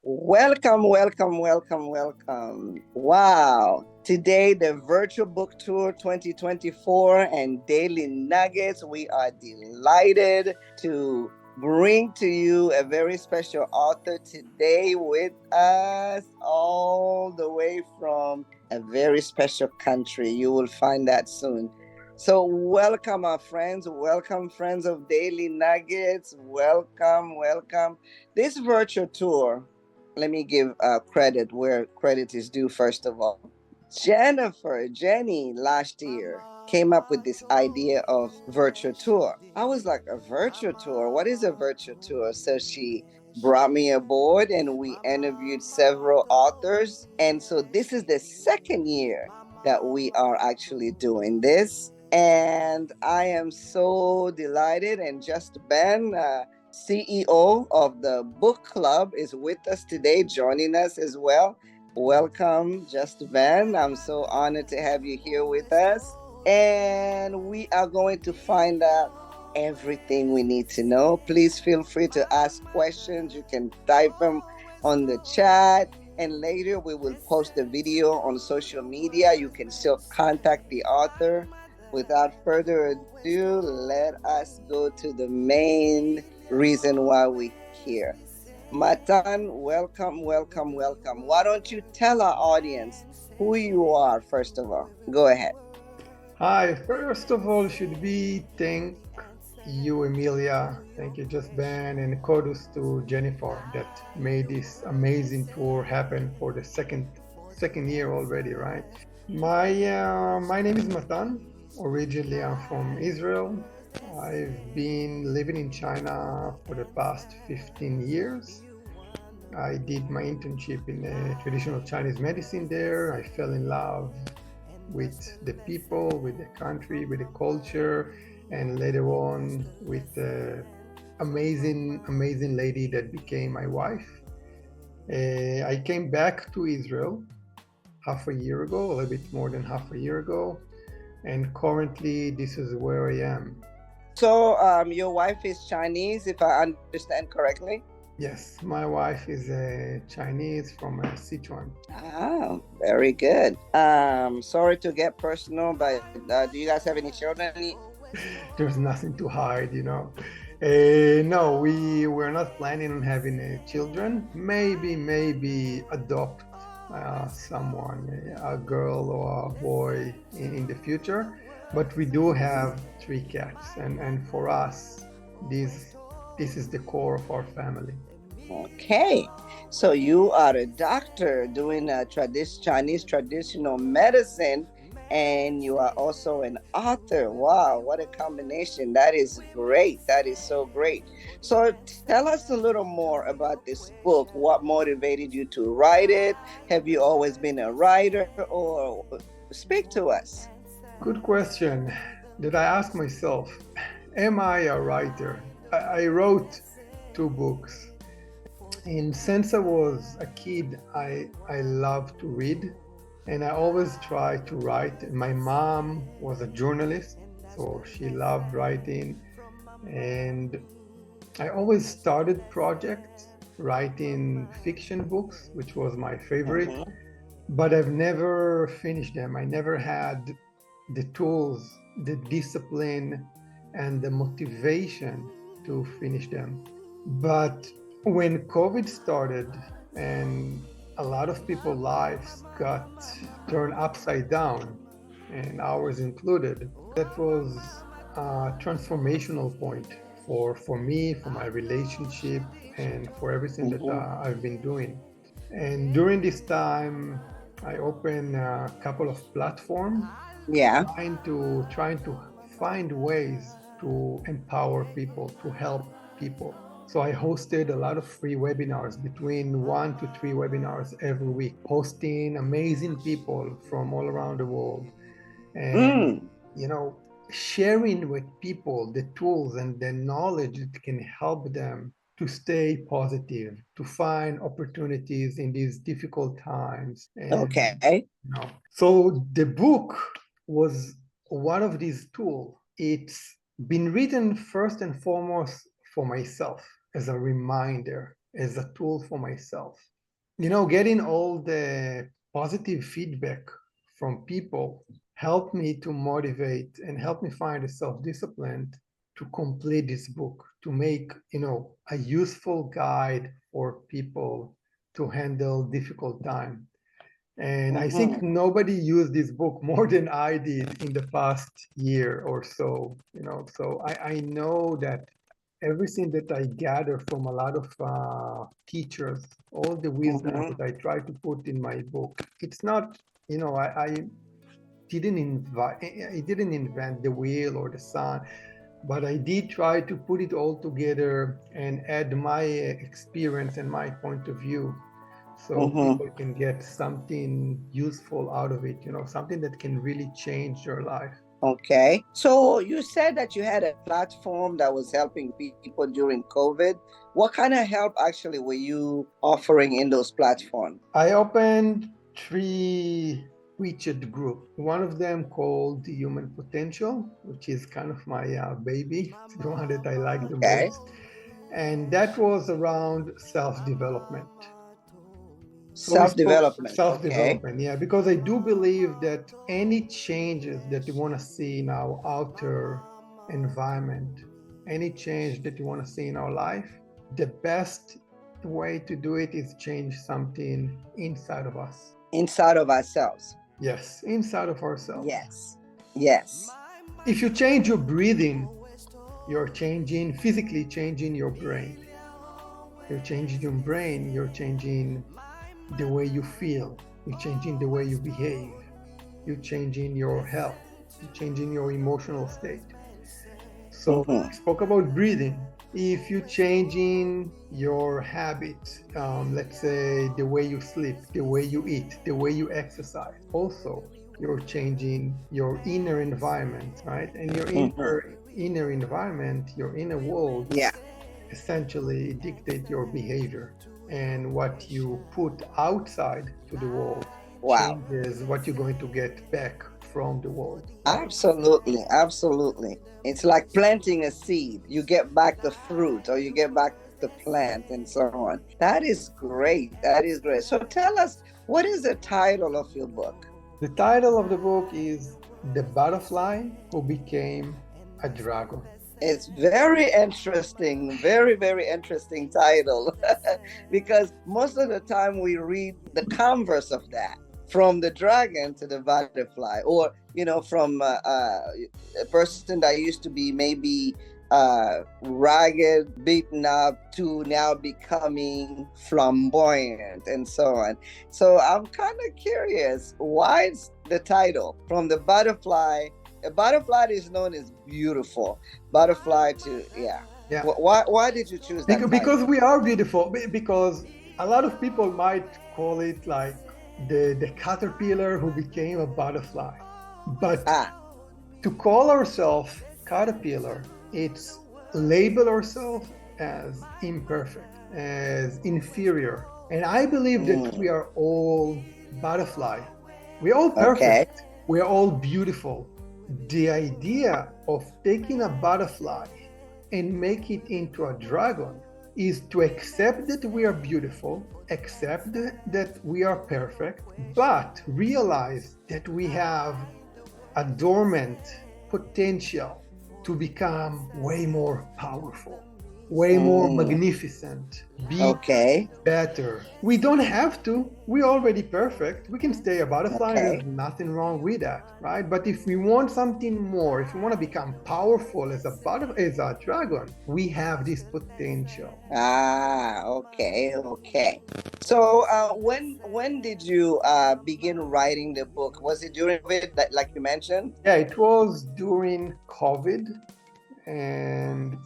Welcome, welcome, welcome, welcome. Wow. Today, the Virtual Book Tour 2024 and Daily Nuggets. We are delighted to bring to you a very special author today with us, all the way from a very special country. You will find that soon. So, welcome, our friends. Welcome, friends of Daily Nuggets. Welcome, welcome. This virtual tour, let me give credit where credit is due. First of all, Jenny last year came up with this idea of virtual tour. I was like, a virtual tour? What is a virtual tour? So she brought me aboard and we interviewed several authors. And so this is the second year that we are actually doing this. And I am so delighted. And Just Ben, CEO of the book club, is with us today, joining us as well. Welcome, Just Ben. I'm so honored to have you here with us. And we are going to find out everything we need to know. Please feel free to ask questions. You can type them on the chat. And later we will post the video on social media. You can still contact the author. Without further ado, let us go to the main reason why we're here. Matan, welcome, welcome, welcome. Why don't you tell our audience who you are, first of all? Go ahead. Hi, first of all, should we thank you, Emilia. Thank you, Just Ben, and kudos to Jennifer that made this amazing tour happen for the second year already, right? My name is Matan. Originally, I'm from Israel. I've been living in China for the past 15 years. I did my internship in traditional Chinese medicine there. I fell in love with the people, with the country, with the culture, and later on with the amazing lady that became my wife. I came back to Israel half a year ago, a little bit more than half a year ago, and currently this is where I am. So, your wife is Chinese, if I understand correctly? Yes, my wife is a Chinese from Sichuan. Ah, very good. Sorry to get personal, but do you guys have any children? There's nothing to hide, you know. No, we're not planning on having children. Maybe adopt someone, a girl or a boy in the future. But we do have 3 cats, and for us, this is the core of our family. Okay, so you are a doctor doing a Chinese traditional medicine, and you are also an author. Wow, what a combination! That is great. That is so great. So tell us a little more about this book. What motivated you to write it? Have you always been a writer, or speak to us? Good question that I ask myself. Am I a writer? I wrote 2 books. And since I was a kid, I loved to read and I always tried to write. My mom was a journalist, so she loved writing. And I always started projects writing fiction books, which was my favorite, but I've never finished them. I never had the tools, the discipline, and the motivation to finish them. But when COVID started and a lot of people's lives got turned upside down, and ours included, that was a transformational point for me, for my relationship, and for everything that I've been doing. And during this time, I opened a couple of platforms, Yeah. trying to find ways to empower people, to help people. So I hosted a lot of free webinars, between 1 to 3 webinars every week, hosting amazing people from all around the world. And, you know, sharing with people the tools and the knowledge that can help them to stay positive, to find opportunities in these difficult times. And, Okay. so the book was one of these tools. It's been written first and foremost for myself as a reminder as a tool for myself. Getting all the positive feedback from people helped me to motivate and help me find a self-discipline to complete this book, to make, a useful guide for people to handle difficult time. And I think Mm-hmm. nobody used this book more than I did in the past year or so. So I know that everything that I gather from a lot of teachers, all the wisdom Mm-hmm. that I try to put in my book, it's not, I didn't invent the wheel or the sun, but I did try to put it all together and add my experience and my point of view so Mm-hmm. people can get something useful out of it, something that can really change their life. Okay. So you said that you had a platform that was helping people during COVID. What kind of help actually were you offering in those platforms? I opened three widget group. One of them called the Human Potential, which is kind of my baby. It's the one that I like the Okay. most. And that was around self-development. So we spoke Self-development. Okay. self-development, yeah, because I do believe that any changes that you want to see in our outer environment, any change that you want to see in our life, the best way to do it is change something inside of us. Inside of ourselves. Yes, inside of ourselves. Yes. Yes. If you change your breathing, you're physically changing your brain. You're changing your brain, you're changing the way you feel, you're changing the way you behave, you're changing your health, you're changing your emotional state. So Mm-hmm. we spoke about breathing. If you're changing your habits, let's say the way you sleep, the way you eat, the way you exercise, also you're changing your inner environment, right? And your Mm-hmm. inner environment, your inner world, Yeah. essentially dictate your behavior. And what you put outside to the world Wow. changes what you're going to get back from the world, right? Absolutely. Absolutely. It's like planting a seed. You get back the fruit or you get back the plant and so on. That is great. That is great. So tell us, what is the title of your book? The title of the book is The Butterfly Who Became a Dragon. It's very interesting, very, very interesting title because most of the time we read the converse of that, from the dragon to the butterfly, or, from a person that used to be maybe ragged, beaten up to now becoming flamboyant and so on. So I'm kind of curious, why is the title from the butterfly? A butterfly is known as beautiful. Butterfly to, yeah. Yeah, Why did you choose that because title? we are beautiful. Because a lot of people might call it like the caterpillar who became a butterfly. But Ah. to call ourselves caterpillar, it's label ourselves as imperfect, as inferior. And I believe that we Mm, are all butterfly. We're all okay. perfect. We're all beautiful. The idea of taking a butterfly and make it into a dragon is to accept that we are beautiful, accept that we are perfect, but realize that we have a dormant potential to become way more powerful, way more Mm, magnificent, big, okay. better. We don't have to. We're already perfect. We can stay a butterfly. There's Okay. nothing wrong with that, right? But if we want something more, if we want to become powerful as a dragon, we have this potential. Ah, okay, okay. So, when did you begin writing the book? Was it during COVID, like you mentioned? Yeah, it was during COVID, and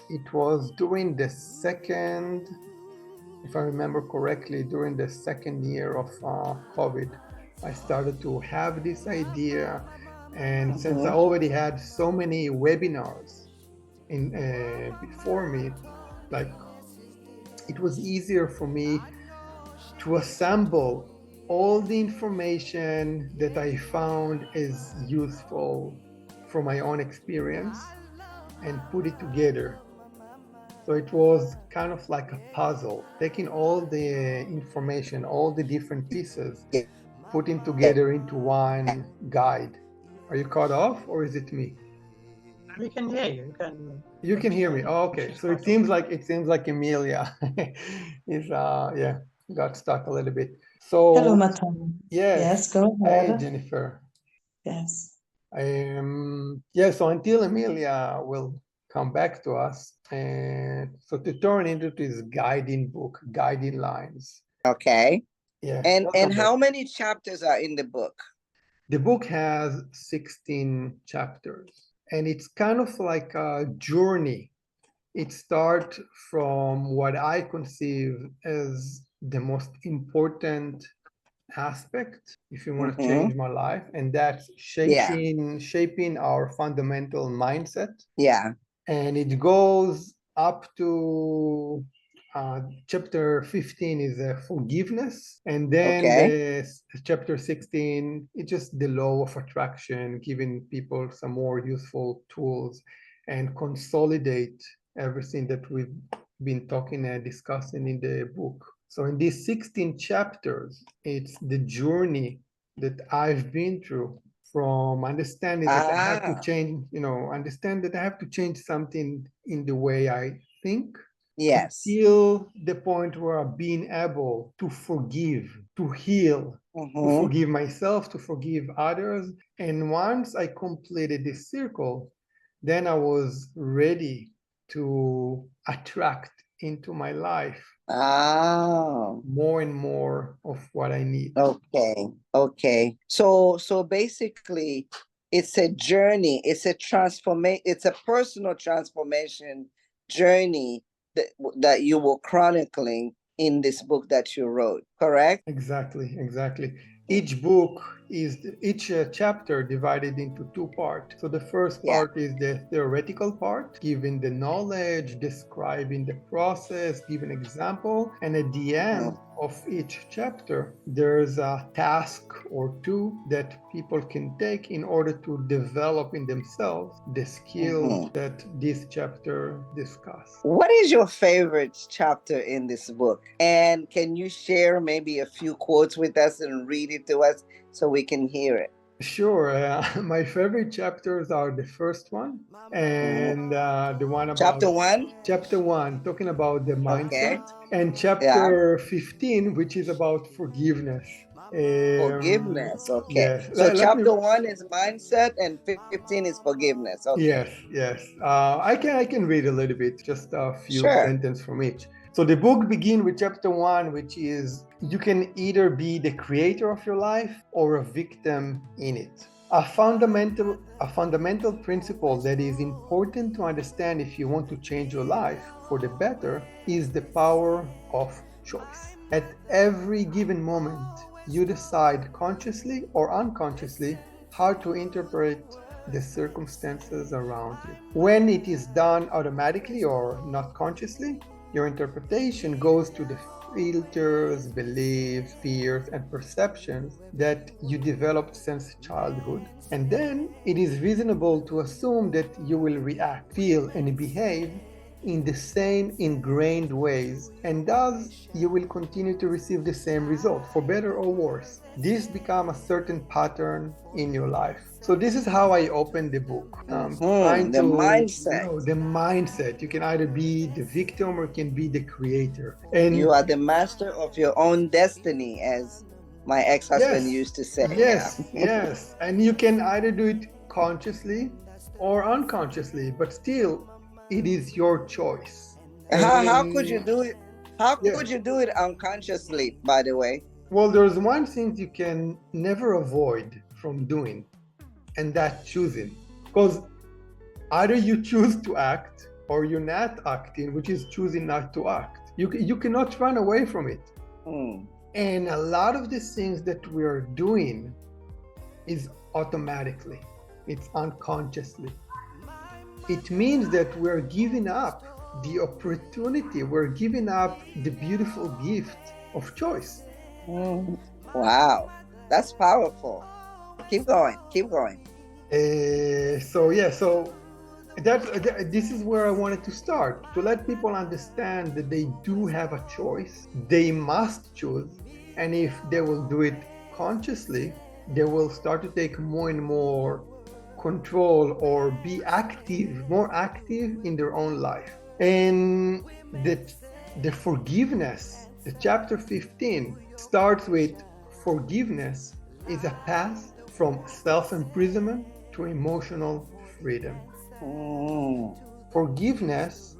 it was during the second, if I remember correctly, during the second year of COVID. I started to have this idea, and since I Mm-hmm. already had so many webinars in before me, like it was easier for me to assemble all the information that I found is useful from my own experience and put it together So it was kind of like a puzzle, taking all the information, all the different pieces, putting together into one guide. Are you caught off, or is it me? We can hear you. You can You can hear me. continue. Oh, okay. So it seems like Emilia is yeah, got stuck a little bit. Hello, So Matan. yes. Yes, go Hey, ahead. Jennifer. Yes. Yeah, so until Emilia will come back to us, and so to turn into this guiding book, guiding lines. Okay. Yeah. And Welcome back. how many chapters are in the book? The book has 16 chapters, and it's kind of like a journey. It starts from what I conceive as the most important aspect if you want to change my life, and that's Yeah. shaping our fundamental mindset. Yeah. And it goes up to chapter 15 is forgiveness, and then Okay. chapter 16 it's just the law of attraction, giving people some more useful tools and consolidate everything that we've been talking and discussing in the book. So in these 16 chapters, it's the journey that I've been through, from understanding that I have to change, understand that I have to change something in the way I think, Yes. until the point where I'm being able to forgive, to heal, to forgive myself, to forgive others. And once I completed this circle, then I was ready to attract into my life Oh. more and more of what I need. Okay. Okay. So basically it's a journey, it's a transformation, it's a personal transformation journey that you were chronicling in this book that you wrote, correct? Exactly. Each chapter divided into two parts. So the first Yeah. part is the theoretical part, giving the knowledge, describing the process, giving example, and at the end of each chapter, there's a task or two that people can take in order to develop in themselves the skills that this chapter discuss. What is your favorite chapter in this book? And can you share maybe a few quotes with us and read it to us so we can hear it? Sure. My favorite chapters are the first one and the one about Chapter 1? chapter 1, talking about the mindset, Okay. and Yeah. chapter 15, which is about forgiveness. Forgiveness. Okay. Yes. So Let me. chapter 1 is mindset and 15 is forgiveness. Okay. Yes. I can read a little bit, just a few Sure. sentences from each. So the book begins with chapter 1, which is you can either be the creator of your life or a victim in it. A fundamental principle that is important to understand if you want to change your life for the better is the power of choice. At every given moment, you decide consciously or unconsciously how to interpret the circumstances around you. When it is done automatically or not consciously, your interpretation goes to the filters, beliefs, fears, and perceptions that you developed since childhood. And then it is reasonable to assume that you will react, feel, and behave in the same ingrained ways, and thus you will continue to receive the same result, for better or worse. This becomes a certain pattern in your life. So this is how I open the book. Trying The to, mindset. the mindset. You can either be the victim or you can be the creator. And You are the master of your own destiny, as my ex-husband used to say. Yes. And you can either do it consciously or unconsciously, but still, it is your choice. How could you do it? How could you do it unconsciously, by the way? Well, there's one thing you can never avoid from doing, and that's choosing. Because either you choose to act or you're not acting, which is choosing not to act. You cannot run away from it. And a lot of the things that we are doing is automatically, it's unconsciously. It means that we're giving up the opportunity, we're giving up the beautiful gift of choice. Wow, that's powerful. Keep going. So This is where I wanted to start, to let people understand that they do have a choice. They must choose, and if they will do it consciously, they will start to take more and more control or be active, more active in their own life. And the forgiveness, the chapter 15 starts with forgiveness is a path from self-imprisonment to emotional freedom. Mm. Forgiveness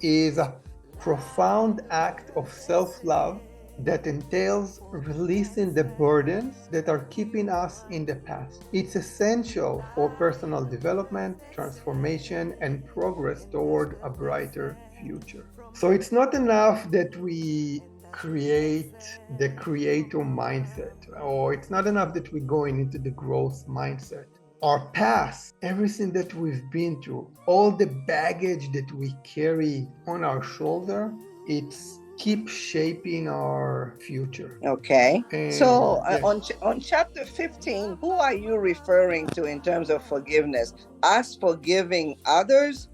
is a profound act of self-love that entails releasing the burdens that are keeping us in the past. It's essential for personal development, transformation, and progress toward a brighter future. So it's not enough that we create the creator mindset, or it's not enough that we're going into the growth mindset. Our past, everything that we've been through, all the baggage that we carry on our shoulder, it's keep shaping our future. Okay. And So yeah, on chapter 15, who are you referring to in terms of forgiveness? Us forgiving others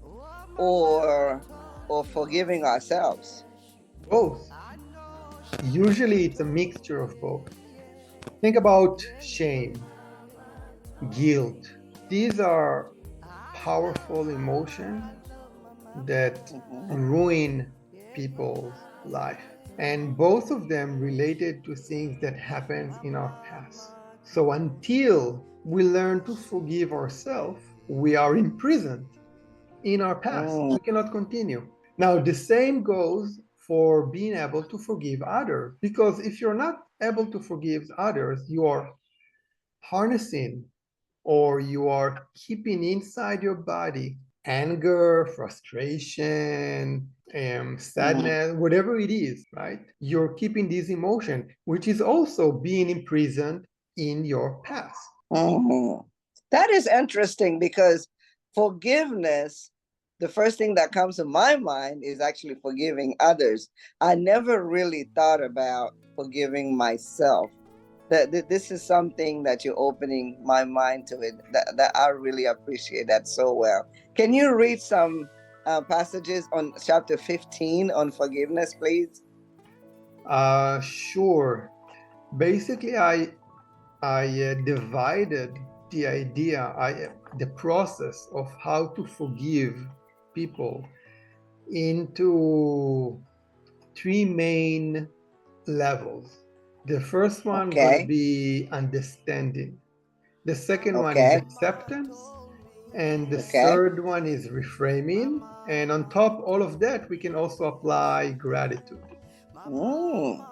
or forgiving ourselves? both. Usually it's a mixture of both. Think about shame, guilt. These are powerful emotions that ruin people's life. And both of them related to things that happened in our past. So until we learn to forgive ourselves, we are imprisoned in our past. Mm. We cannot continue. Now, the same goes for being able to forgive others, because if you're not able to forgive others, you are harnessing or you are keeping inside your body anger, frustration, sadness, whatever it is, right? You're keeping this emotion, which is also being imprisoned in your past. Mhm. That is interesting because forgiveness, the first thing that comes to my mind is actually forgiving others. I never really thought about forgiving myself. That this is something that you're opening my mind to it. That I really appreciate that so well. Can you read some passages on chapter 15 on forgiveness, please? Sure. Basically, I divided the idea, the process of how to forgive people into three main levels. The first one gonna Okay. be understanding. The second one is Okay. acceptance. And the Okay. third one is reframing. And on top all of that, we can also apply gratitude. Mm.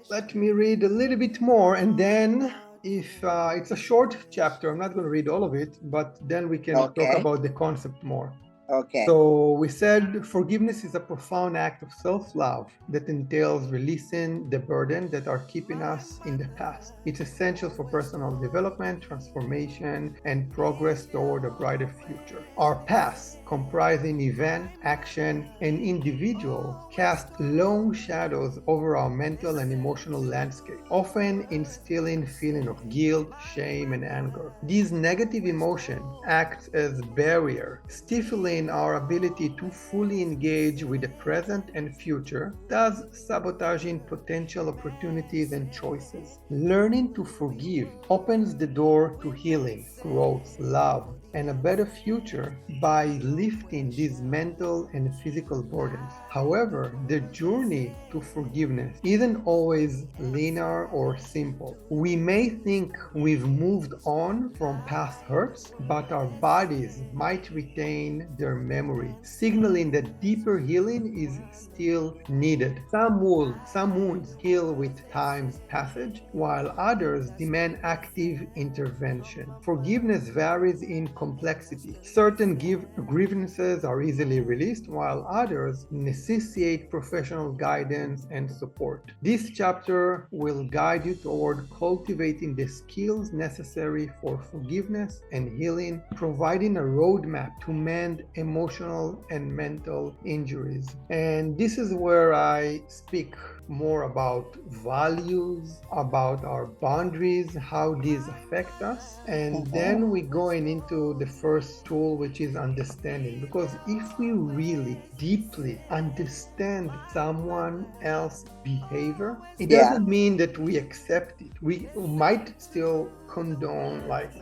Let me read a little bit more, and then if it's a short chapter, I'm not going to read all of it, but then we can talk Okay. about the concept more. Okay. So we said forgiveness is a profound act of self-love that entails releasing the burden that are keeping us in the past. It's essential for personal development, transformation, and progress toward a brighter future. Our past, comprising event, action, and individual, cast long shadows over our mental and emotional landscape, often instilling feeling of guilt, shame, and anger. These negative emotions act as barrier, stifling our ability to fully engage with the present and future, thus sabotaging potential opportunities and choices. Learning to forgive opens the door to healing, growth, love, and a better future by lifting these mental and physical burdens. However, the journey to forgiveness isn't always linear or simple. We may think we've moved on from past hurts, but our bodies might retain their memory, signaling that deeper healing is still needed. Some wounds heal with time's passage, while others demand active intervention. Forgiveness varies in complexity. Certain grievances grievances are easily released, while others necessitate professional guidance and support. This chapter will guide you toward cultivating the skills necessary for forgiveness and healing, providing a roadmap to mend emotional and mental injuries. And this is where I speak more about values, about our boundaries, how these affect us. And then we're going into the first tool, which is understanding. Because if we really deeply understand someone else's behavior, it Yeah. doesn't mean that we accept it. We might still condone, like,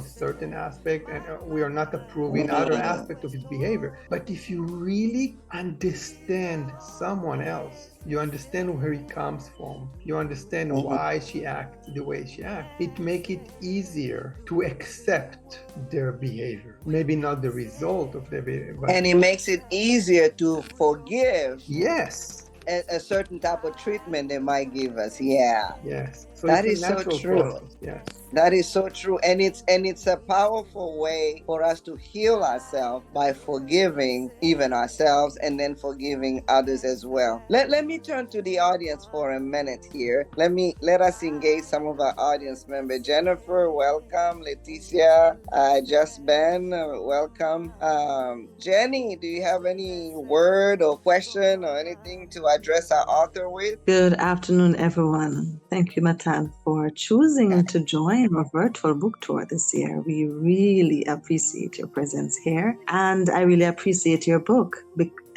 certain aspect, and we are not approving other aspect of his behavior. But if you really understand someone else, you understand where he comes from, you understand why she acts the way she acts, it makes it easier to accept their behavior. Maybe not the result of their behavior, but And it makes it easier to forgive yes, a certain type of treatment they might give us. Yeah. yes. So That it's a is so natural true. process. Yes. That is so true. And it's a powerful way for us to heal ourselves by forgiving even ourselves and then forgiving others as well. Let me turn to the audience for a minute here. Let us engage some of our audience members. Jennifer, welcome. Leticia, Just Ben, welcome. Jenny, do you have any word or question or anything to address our author with? Good afternoon, everyone. Thank you, Matan, for choosing to join our virtual book tour this year. We really appreciate your presence here, and I really appreciate your book,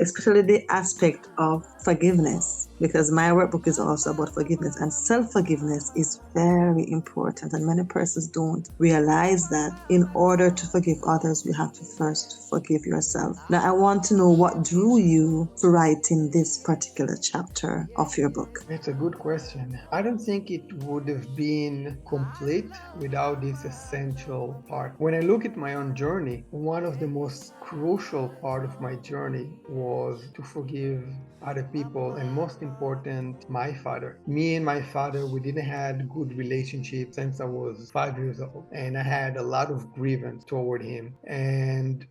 especially the aspect of forgiveness, because my workbook is also about forgiveness, and self-forgiveness is very important, and many persons don't realize that in order to forgive others, you have to first forgive yourself. Now, I want to know what drew you to writing this particular chapter of your book. It's a good question. I don't think it would have been complete without this essential part. When I look at my own journey, one of the most crucial part of my journey was to forgive other people, and most important, my father. Me and my father, we didn't had good relationship since I was 5 years old, and I had a lot of grievance toward him, and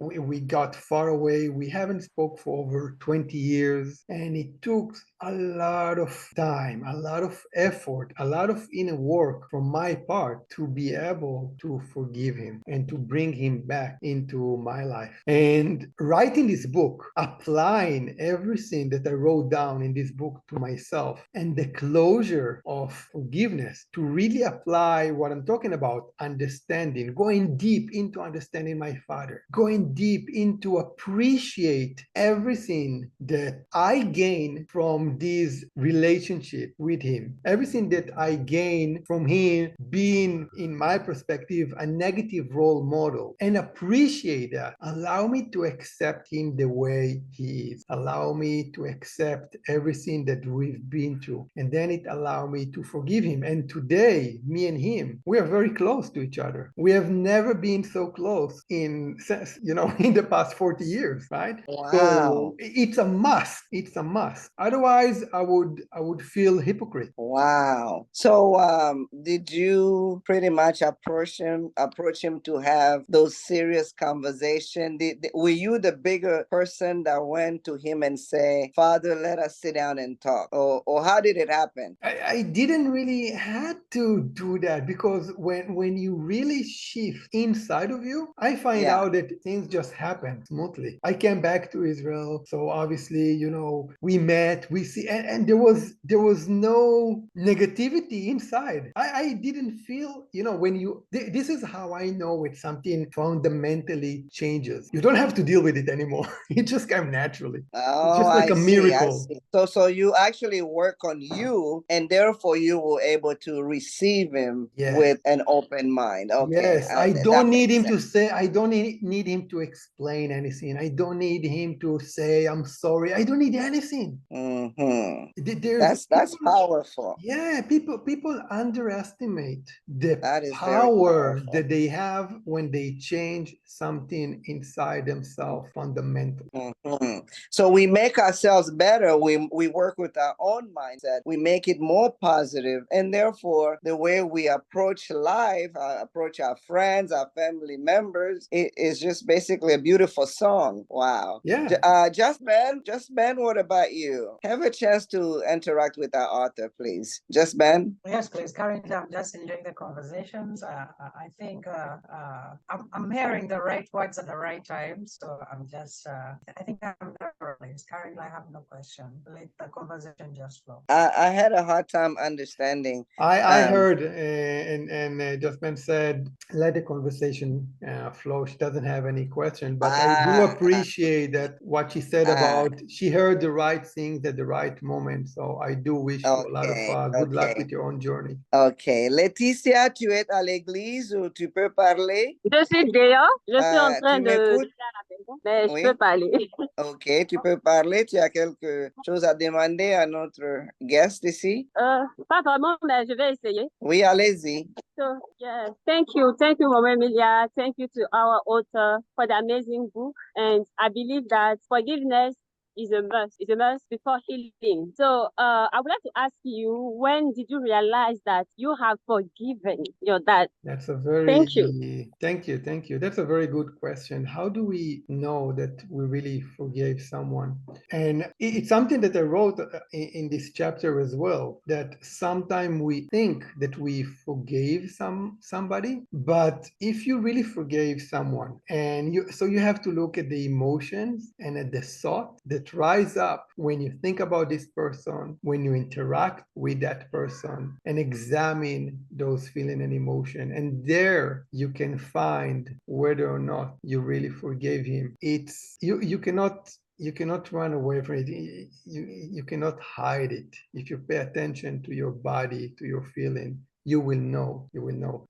we got far away. We haven't spoke for over 20 years, and it took a lot of time, a lot of effort, a lot of inner work from my part to be able to forgive him and to bring him back into my life. And writing this book, applying everything that I wrote down in this book to myself, and the closure of forgiveness to really apply what I'm talking about, understanding, going deep into understanding my father, going deep into appreciate everything that I gain from this relationship with him, everything that I gain from him being, in my perspective, a negative role model, and appreciate that. Allow me to accept him the way he is. Allow me to accept everything that we've been through. And then it allowed me to forgive him. And today, me and him, we are very close to each other. We have never been so close in the past 40 years, right? Wow. So it's a must. It's a must. Otherwise, I would feel hypocrite. Wow. So did you pretty much approach him to have those serious conversations? Were you the bigger person that went to him and say, Father, let us sit down and talk? Or how did it happen? I didn't really had to do that, because when you really shift inside of you, I find out that things just happen smoothly. I came back to Israel, so obviously, we met, we see, and there was no negativity inside. I didn't feel, this is how I know when something fundamentally changes. You don't have to deal with it anymore. It just comes naturally. Oh, it's just like I a see, miracle. I see. So you actually work on you, and therefore you were able to receive him with an open mind. Okay. Yes, I don't need him to say, I don't need him to explain anything. I don't need him to say, I'm sorry. I don't need anything. There's That's powerful. yeah, people underestimate the That is very power powerful. that they have when they change something inside themselves fundamentally. So we make ourselves better. We work with our own mindset. We make it more positive, and therefore, the way we approach life, approach our friends, our family members, it is just basically a beautiful song. Wow. Yeah. Just Ben, what about you? Have a chance to interact with our author, please. Just Ben. Yes, please. Currently, I'm just enjoying the conversations. I think I'm hearing the right words at the right time. So I'm just, I think I'm there, please. Currently, I have no question. Let the conversation just flow. I had a hard time understanding. I heard, and Jasmine said, let the conversation flow. She doesn't have any question, but I do appreciate that what she said about she heard the right things at the right moment. So I do wish you a lot of good luck with your own journey. Ok. Laetitia, tu es à l'église ou tu peux parler? Je suis dehors, je suis en train Tu de m'écoutes? faire la maison, mais Oui. je peux parler. Ok, tu peux parler. Tu as quelque chose à demander à notre guest ici? Pas vraiment, mais je vais essayer. Oui, allez-y. So, yeah, thank you, Mama Emilia. Thank you to our author for the amazing book. And I believe that forgiveness is a must before healing. So I would like to ask you, when did you realize that you have forgiven your dad? That's a very thank you. Thank you. That's a very good question. How do we know that we really forgave someone? And it's something that I wrote in this chapter as well, that sometimes we think that we forgave somebody, but if you really forgave someone, and you have to look at the emotions and at the thought that rise up when you think about this person, when you interact with that person, and examine those feelings and emotion, and there you can find whether or not you really forgave him. It's you cannot run away from it. You cannot hide it. If you pay attention to your body, to your feeling, you will know.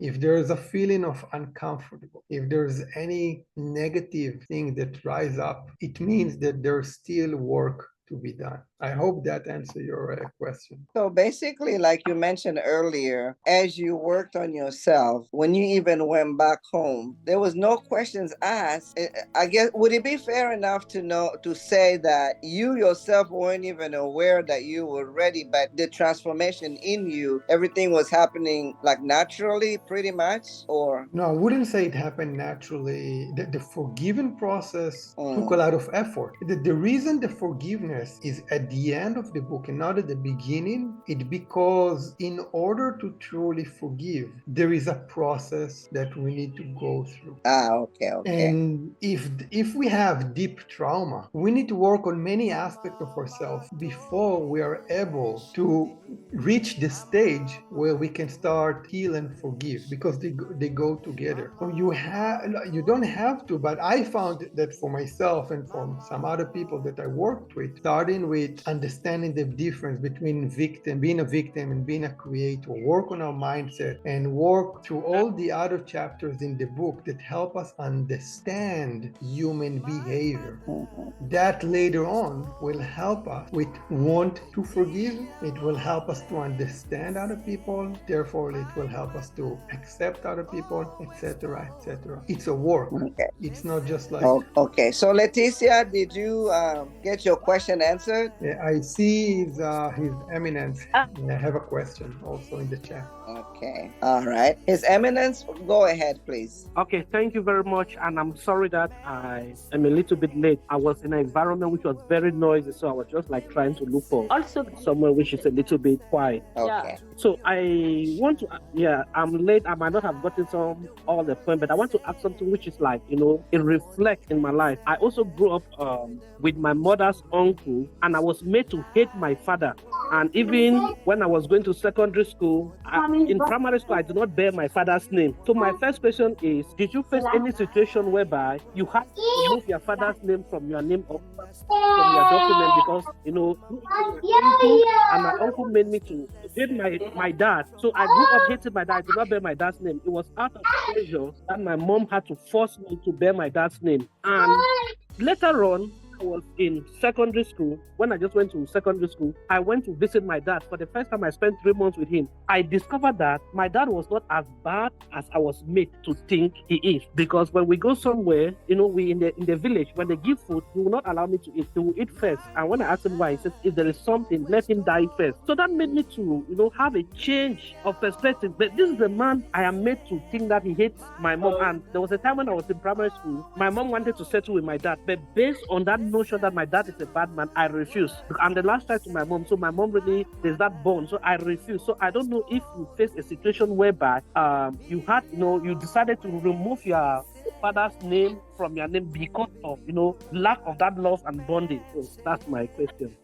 If there is a feeling of uncomfortable, if there's any negative thing that rise up, it means that there's still work to be done. I hope that answers your question. So basically, like you mentioned earlier, as you worked on yourself, when you even went back home, there was no questions asked. I guess, would it be fair enough to say that you yourself weren't even aware that you were ready, but the transformation in you, everything was happening like naturally, pretty much? Or no, I wouldn't say it happened naturally. The forgiving process took a lot of effort. The reason the forgiveness is at the end of the book and not at the beginning, it's because in order to truly forgive, there is a process that we need to go through. Okay. And if we have deep trauma, we need to work on many aspects of ourselves before we are able to reach the stage where we can start heal and forgive, because they go together. So you don't have to, but I found that for myself and for some other people that I worked with, starting with understanding the difference between being a victim and being a creator, work on our mindset, and work through all the other chapters in the book that help us understand human behavior. That later on will help us with want to forgive. It will help us to understand other people. Therefore, it will help us to accept other people, etc., etc. It's a work. Okay. It's not just like... Okay. So, Laetitia, did you get your question answered? I see His Eminence. I have a question also in the chat. Okay. All right. His Eminence, go ahead, please. Okay, thank you very much. And I'm sorry that I am a little bit late. I was in an environment which was very noisy, so I was just like trying to look for also somewhere which is a little bit quiet. Okay. So I want to, I'm late. I might not have gotten all the point, but I want to ask something which is like, it reflects in my life. I also grew up with my mother's uncle, and I was made to hate my father. And even when I was going to secondary school, in primary school, I did not bear my father's name. So my first question is, did you face any situation whereby you had to remove your father's name from your name or from your document because, and my uncle made me to hate my dad. So I grew up hating my dad. I did not bear my dad's name. It was out of pressure that my mom had to force me to bear my dad's name. And later on, I was in secondary school, when I just went to secondary school, I went to visit my dad. For the first time, I spent 3 months with him. I discovered that my dad was not as bad as I was made to think he is. Because when we go somewhere, we in the village, when they give food, he will not allow me to eat. He will eat first. And when I asked him why, he says, if there is something, let him die first. So that made me to, have a change of perspective. But this is a man I am made to think that he hates my mom. And there was a time when I was in primary school, my mom wanted to settle with my dad. But based on that notion that my dad is a bad man, I refused. I'm the last child to my mom. So my mom really, there's that bond. So I refused. So I don't know if you face a situation whereby you decided to remove your father's name from your name because of lack of that love and bonding. So that's my question.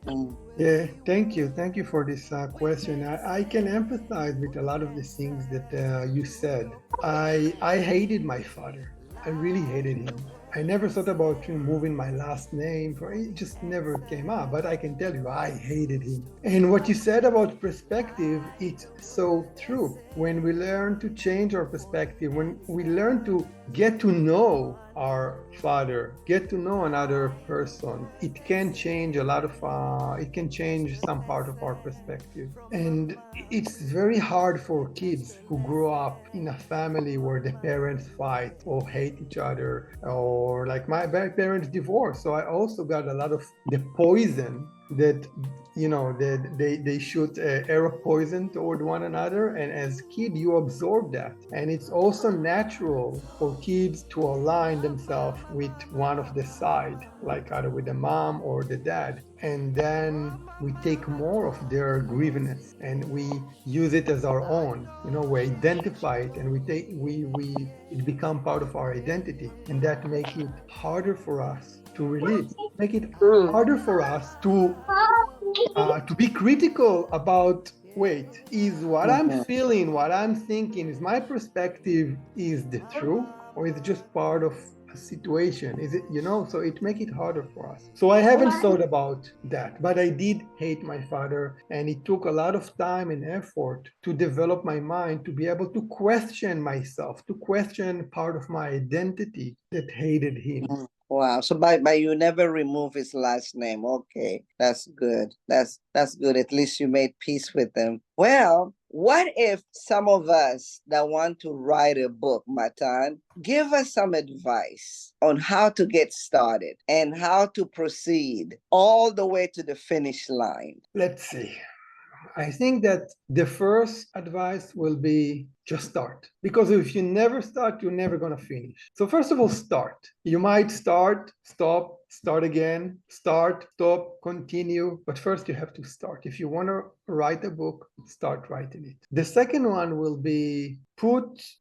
Yeah, thank you for this question. I can empathize with a lot of the things that you said. I hated my father. I really hated him. I never thought about removing my last name. It just never came up. But I can tell you, I hated him. And what you said about perspective, it's so true. When we learn to change our perspective, when we learn to get to know our father, get to know another person, it can change it can change some part of our perspective. And it's very hard for kids who grow up in a family where the parents fight or hate each other, or like my parents divorced. So I also got a lot of the poison that they shoot arrow poison toward one another, and as kid you absorb that. And it's also natural for kids to align themselves with one of the side, like either with the mom or the dad, and then we take more of their grievances and we use it as our own. We identify it and it become part of our identity, and that makes it harder for us to release, make it harder for us to be critical about, wait, is what I'm feeling, what I'm thinking, is my perspective, is the truth, or is it just part of a situation? Is it, so it make it harder for us. So I haven't thought about that, but I did hate my father, and it took a lot of time and effort to develop my mind to be able to question myself, to question part of my identity that hated him. Wow. So by you never remove his last name. Okay. That's good. That's good. At least you made peace with him. Well, what if some of us that want to write a book, Matan, give us some advice on how to get started and how to proceed all the way to the finish line? Let's see. I think that the first advice will be just start. Because if you never start, you're never going to finish. So first of all, start. You might start, stop, start again, start, stop, continue. But first you have to start. If you want to write a book, start writing it. The second one will be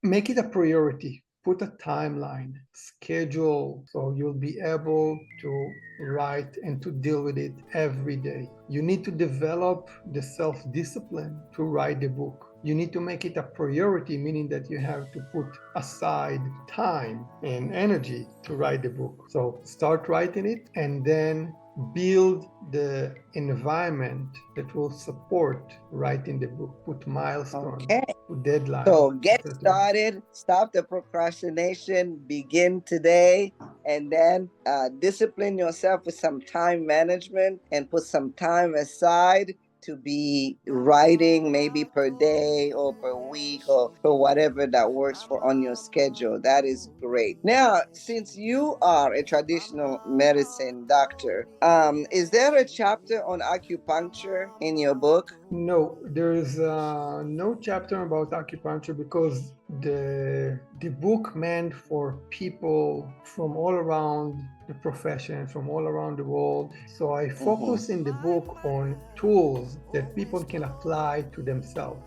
make it a priority. Put a timeline, schedule, so you'll be able to write and to deal with it every day. You need to develop the self-discipline to write the book. You need to make it a priority, meaning that you have to put aside time and energy to write the book. So start writing it, and then build the environment that will support writing the book. Put milestones, put deadlines. So get started, stop the procrastination, begin today, and then discipline yourself with some time management and put some time aside to be writing, maybe per day or per week or for whatever that works for on your schedule. That is great. Now, since you are a traditional medicine doctor, is there a chapter on acupuncture in your book? No, there is no chapter about acupuncture, because the book meant for people from all around the profession, from all around the world. So I focus in the book on tools that people can apply to themselves.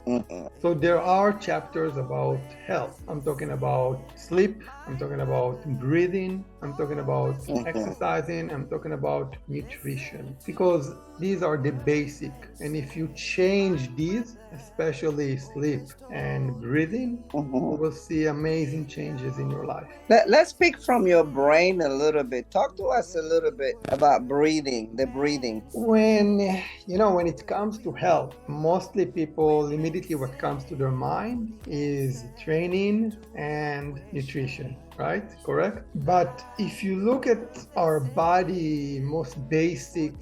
So there are chapters about health. I'm talking about sleep. I'm talking about breathing. I'm talking about exercising. I'm talking about nutrition, because these are the basic. And if you change these, especially sleep and breathing, you will see amazing changes in your life. Let's speak from your brain a little bit. Talk to us a little bit about breathing, the breathing. When it comes to health, mostly people, immediately what comes to their mind is training and nutrition. right? Correct? But if you look at our body most basic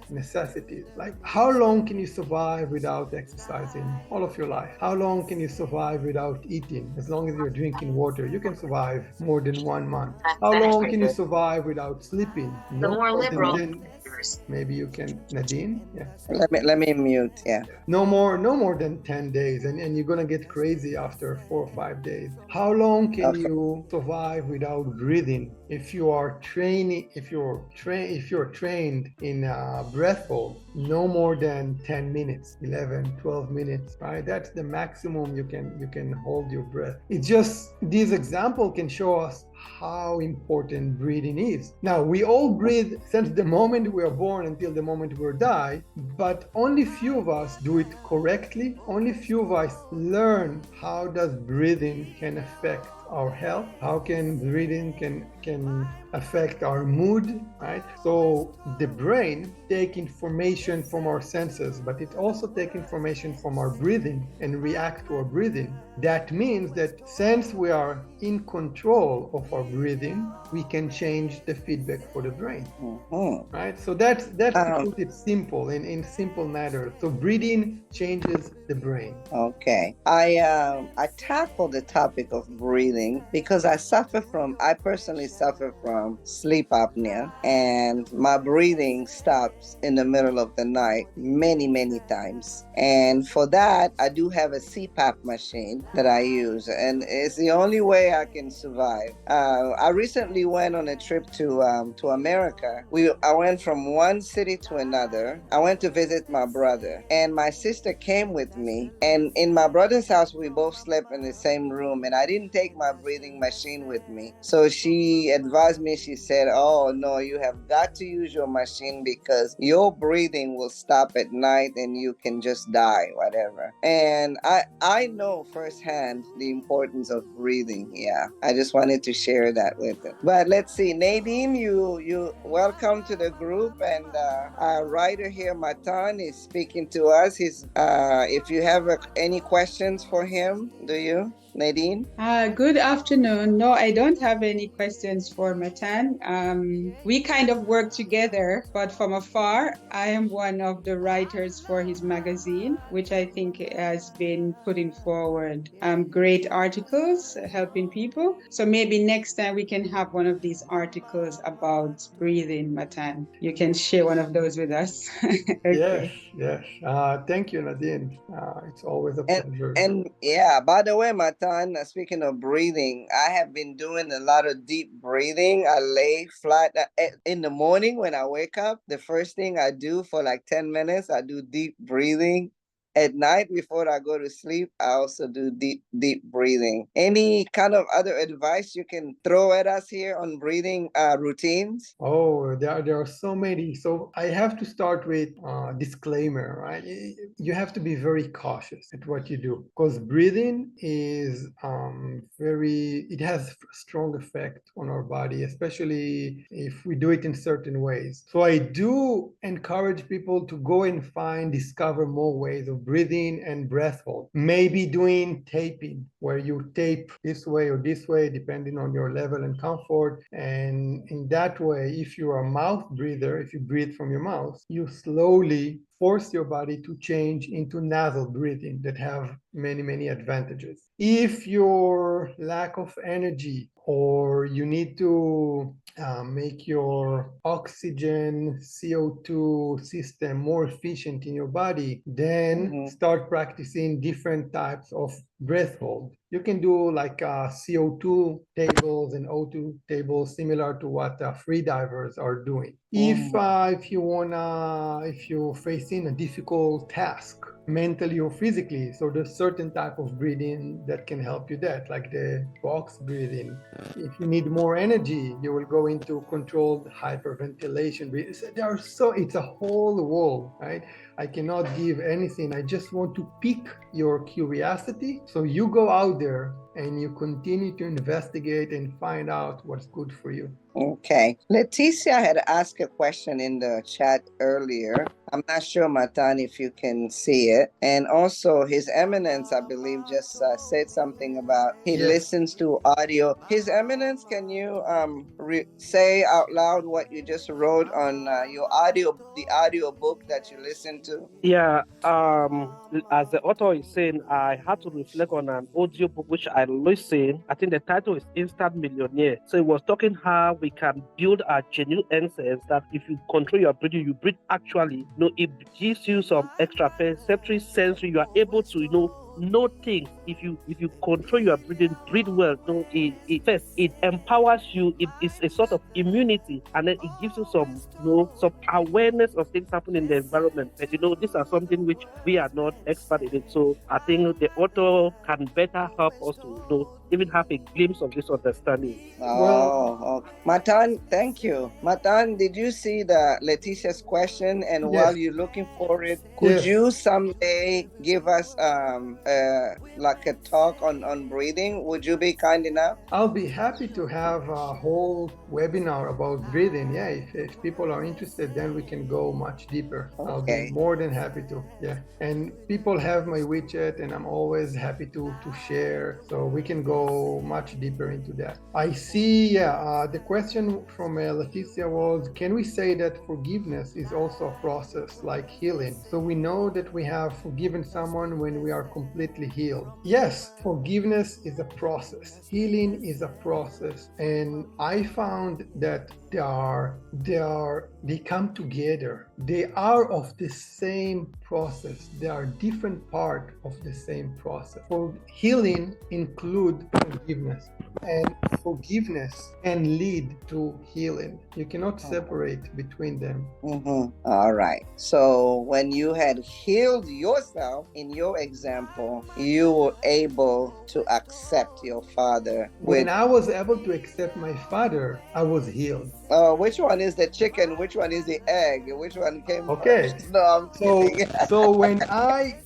necessities, like how long can you survive without exercising all of your life? How long can you survive without eating? As long as you're drinking water, you can survive more than 1 month. How long can you survive without sleeping? No more than 10. Maybe you can, Nadine? Yeah. Let me mute. Yeah. No more than 10 days, and you're gonna get crazy after 4 or 5 days. How long can Okay. you survive without breathing? If you are training, if you're trained in breath hold, no more than 10 minutes, 11, 12 minutes, right? That's the maximum you can hold your breath. It's just, this example can show us how important breathing is. Now, we all breathe since the moment we are born until the moment we die, but only few of us do it correctly. Only few of us learn how does breathing can affect our health, how can breathing can affect our mood, right? So the brain take information from our senses, but it also take information from our breathing and react to our breathing. That means that since we are in control of our breathing, we can change the feedback for the brain, right? So that's to put it simple, in simple matter. So breathing changes the brain. Okay. I tackled the topic of breathing because I personally suffer from sleep apnea, and my breathing stops in the middle of the night many times. And for that, I do have a CPAP machine that I use, and it's the only way I can survive. I recently went on a trip to America. I went from one city to another. I went to visit my brother, and my sister came with me. And in my brother's house, we both slept in the same room, and I didn't take my breathing machine with me. So she advised me. She said, "Oh no, you have got to use your machine because your breathing will stop at night, and you can just die, whatever." And I know firsthand the importance of breathing. Yeah, I just wanted to share that with them. But let's see, Nadine, you welcome to the group, and our writer here, Matan, is speaking to us. If you have any questions for him, do you, Nadine? Good afternoon. No, I don't have any questions for Matan. We kind of work together, but from afar. I am one of the writers for his magazine, which I think has been putting forward great articles helping people. So maybe next time we can have one of these articles about breathing, Matan. You can share one of those with us. Okay. Yes. Thank you, Nadine. It's always a pleasure. And yeah, by the way, Matan, speaking of breathing, I have been doing a lot of deep breathing. I lay flat in the morning when I wake up. The first thing I do for like 10 minutes, I do deep breathing. At night before I go to sleep, I also do deep breathing. Any kind of other advice you can throw at us here on breathing routines? Oh, there are so many. So I have to start with disclaimer, right? You have to be very cautious at what you do because breathing is it has a strong effect on our body, especially if we do it in certain ways. So I do encourage people to go and discover more ways of breathing and breath hold. Maybe doing taping, where you tape this way or this way, depending on your level and comfort. And in that way, if you're a mouth breather, if you breathe from your mouth, you slowly force your body to change into nasal breathing that have many advantages. If your lack of energy or you need to make your oxygen CO2 system more efficient in your body, then start practicing different types of breath hold. You can do like CO2 tables and O2 tables, similar to what free divers are doing. If you're facing a difficult task, mentally or physically, so there's certain type of breathing that can help you, that like the box breathing. If you need more energy, you will go into controlled hyperventilation. It's a whole world, right? I cannot give anything. I just want to pique your curiosity. So you go out there and you continue to investigate and find out what's good for you. Okay. Leticia had asked a question in the chat earlier. I'm not sure, Matan, if you can see it. And also, His Eminence, I believe, just said something about he Yes. listens to audio. His Eminence, can you say out loud what you just wrote on the audio book that you listened to? Yeah, as the author is saying, I had to reflect on an audio book which I listened. I think the title is Instant Millionaire. So it was talking how we can build our genuine essence, that if you control your breathing, you breathe actually. It gives you some extra perceptory sensory. You are able to, know things. If you control your breathing, breathe well. It empowers you. It's a sort of immunity, and then it gives you some awareness of things happening in the environment. But these are something which we are not expert in it. So I think the author can better help us to even have a glimpse of this understanding. Oh, okay. Matan, thank you. Matan, did you see the Letitia's question? And Yes. while you're looking for it, could Yes. you someday give us like a talk on breathing? Would you be kind enough? I'll be happy to have a whole webinar about breathing. Yeah, if people are interested, then we can go much deeper. I'll be more than happy to. Yeah, and people have my widget, and I'm always happy to share, so we can go much deeper into that. I see. Yeah, the question from Leticia was, can we say that forgiveness is also a process like healing? So we know that we have forgiven someone when we are completely healed. Yes, forgiveness is a process. Healing is a process, and I found that they come together. They are of the same process. They are different part of the same process. For healing include forgiveness, and forgiveness can lead to healing. You cannot separate between them. All right. So when you had healed yourself, in your example, you were able to accept your father. When I was able to accept my father, I was healed. Which one is the chicken? Which one is the egg? Which one came first? No, I'm kidding. So when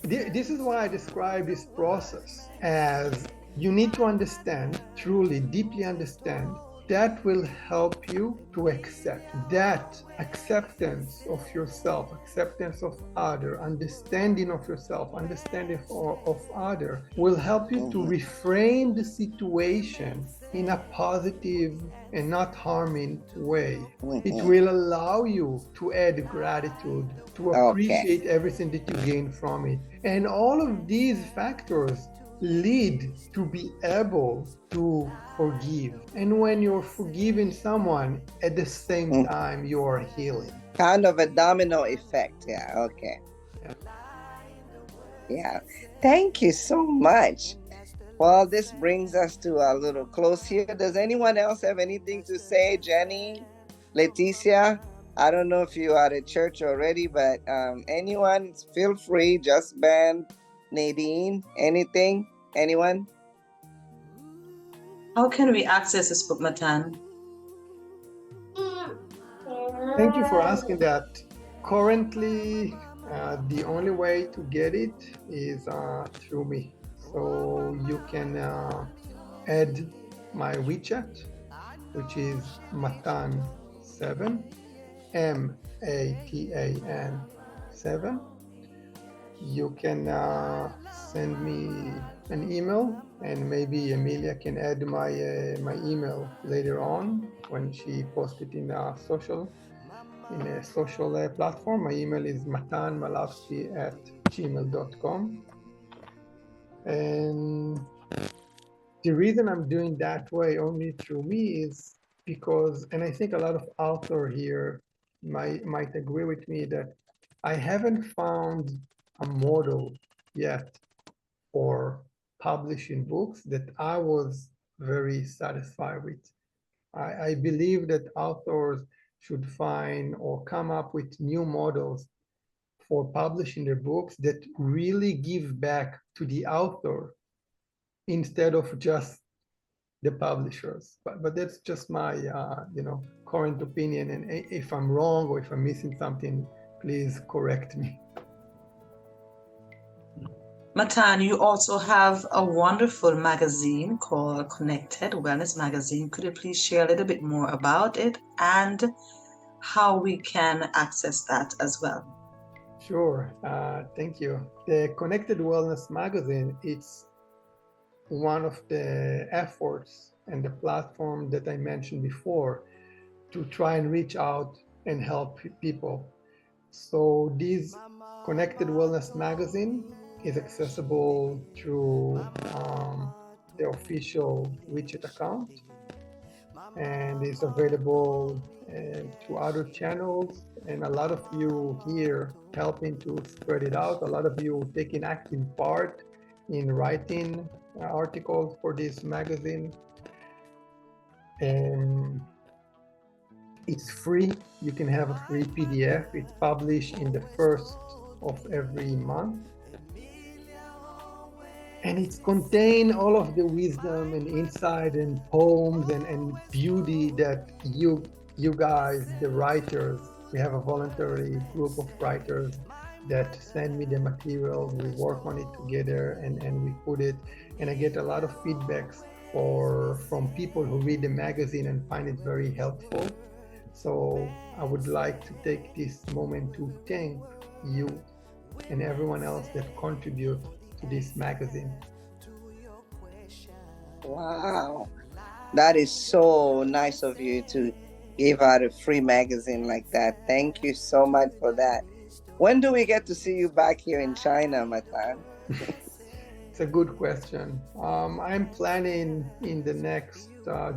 this is why I describe this process as you need to understand, truly, deeply understand. That will help you to accept. That acceptance of yourself, acceptance of other, understanding of yourself, understanding of other will help you to reframe the situation in a positive and not harming way. It will allow you to add gratitude, to appreciate everything that you gain from it. And all of these factors lead to be able to forgive. And when you're forgiving someone, at the same time, you're healing. Kind of a domino effect. Yeah, okay. Yeah. Thank you so much. Well, this brings us to a little close here. Does anyone else have anything to say? Jenny, Leticia? I don't know if you are at church already, but anyone, feel free. Just Ben, Nadine, anything? Anyone? How can we access this book, Matan? Thank you for asking that. Currently, the only way to get it is through me. So you can add my WeChat, which is Matan7, MATAN 7. You can send me an email, and maybe Emilia can add my email later on when she posts it in a social platform. My email is matanmalawski@gmail.com. And the reason I'm doing that way only through me is because, and I think a lot of authors here might agree with me, that I haven't found a model yet for publishing books that I was very satisfied with. I believe that authors should find or come up with new models for publishing their books that really give back to the author instead of just the publishers. But that's just my current opinion, and if I'm wrong or if I'm missing something, please correct me. Matan, you also have a wonderful magazine called Connected Wellness Magazine. Could you please share a little bit more about it and how we can access that as well? Sure. Thank you. The Connected Wellness magazine, it's one of the efforts and the platform that I mentioned before to try and reach out and help people. So this Connected Wellness magazine is accessible through the official widget account, and is available through other channels. And a lot of you here helping to spread it out. A lot of you taking active part in writing articles for this magazine. And it's free. You can have a free PDF. It's published in the first of every month. And it's contain all of the wisdom and insight and poems and beauty that you guys, the writers, we have a voluntary group of writers that send me the materials. We work on it together and we put it, and I get a lot of feedbacks from people who read the magazine and find it very helpful. So I would like to take this moment to thank you and everyone else that contribute to this magazine. Wow. That is so nice of you to give out a free magazine like that. Thank you so much for that. When do we get to see you back here in China, Matan? It's a good question. I'm planning in the next,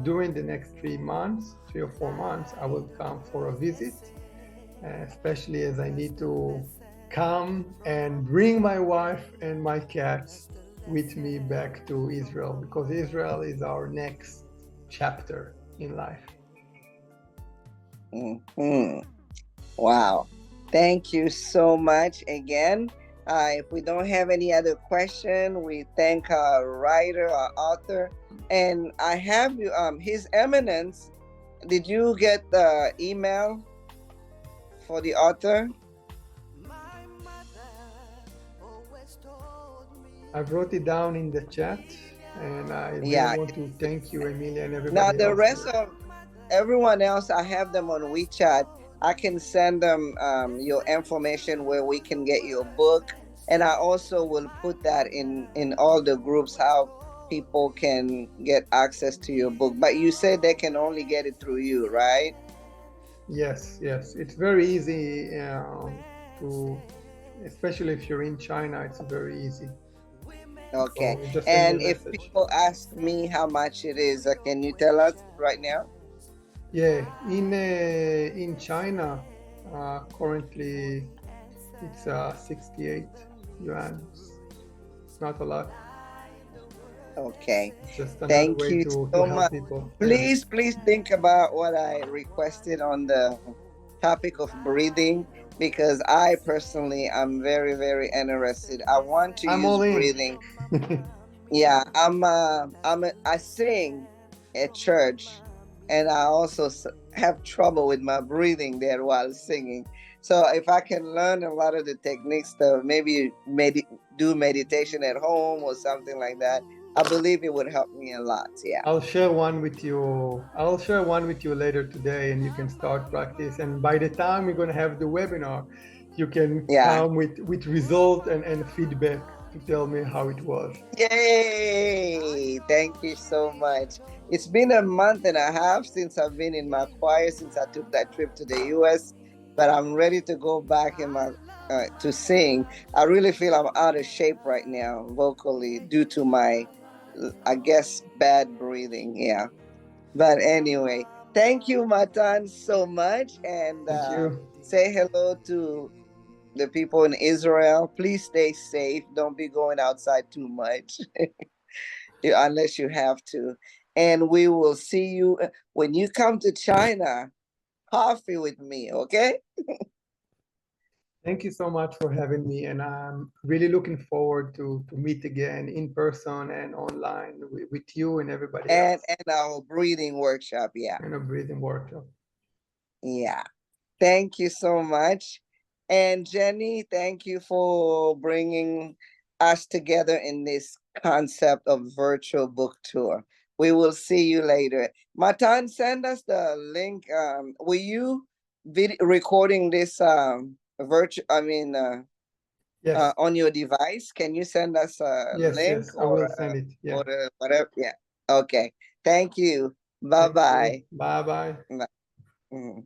during the next 3 months, 3 or 4 months, I will come for a visit, especially as I need to come and bring my wife and my cats with me back to Israel, because Israel is our next chapter in life. Mm-hmm. Wow. Thank you so much again. If we don't have any other question, we thank our writer, our author, and I have you, His Eminence. Did you get the email for the author? I wrote it down in the chat, and I really want to thank you, Emilia, and everybody Now else. the rest of everyone else, I have them on WeChat. I can send them your information where we can get your book, and I also will put that in all the groups how people can get access to your book. But you said they can only get it through you, right? Yes, yes. It's very easy to, especially if you're in China, it's very easy. Okay. So just And if people ask me how much it is, can you tell us right now? Yeah, in China, currently it's 68 yuan. It's not a lot. Okay. Just another Thank way you to so help much. people. Please think about what I requested on the topic of breathing, because I personally am very, very interested. I want to use breathing. Yeah, I sing at church, and I also have trouble with my breathing there while singing. So if I can learn a lot of the techniques to maybe do meditation at home or something like that, I believe it would help me a lot. Yeah. I'll share one with you. I'll share one with you later today, and you can start practice. And by the time we're gonna have the webinar, you can come with result and feedback to tell me how it was. Yay! Thank you so much. It's been a month and a half since I've been in my choir, since I took that trip to the US, but I'm ready to go back in my to sing. I really feel I'm out of shape right now vocally due to my, I guess, bad breathing. Yeah. But anyway, thank you, Matan, so much. And say hello to the people in Israel. Please stay safe. Don't be going outside too much unless you have to. And we will see you when you come to China. Coffee with me, okay? Thank you so much for having me, and I'm really looking forward to meet again in person and online with you and everybody else. And our breathing workshop, yeah. And a breathing workshop. Yeah. Thank you so much. And Jenny, thank you for bringing us together in this concept of virtual book tour. We will see you later. Matan, send us the link. Were you recording this virtual, Yes. on your device? Can you send us a Yes, link yes, I will send it. Yeah. or whatever? Yeah. Okay. Thank you. Bye Thank bye. you. Bye bye. Mhm.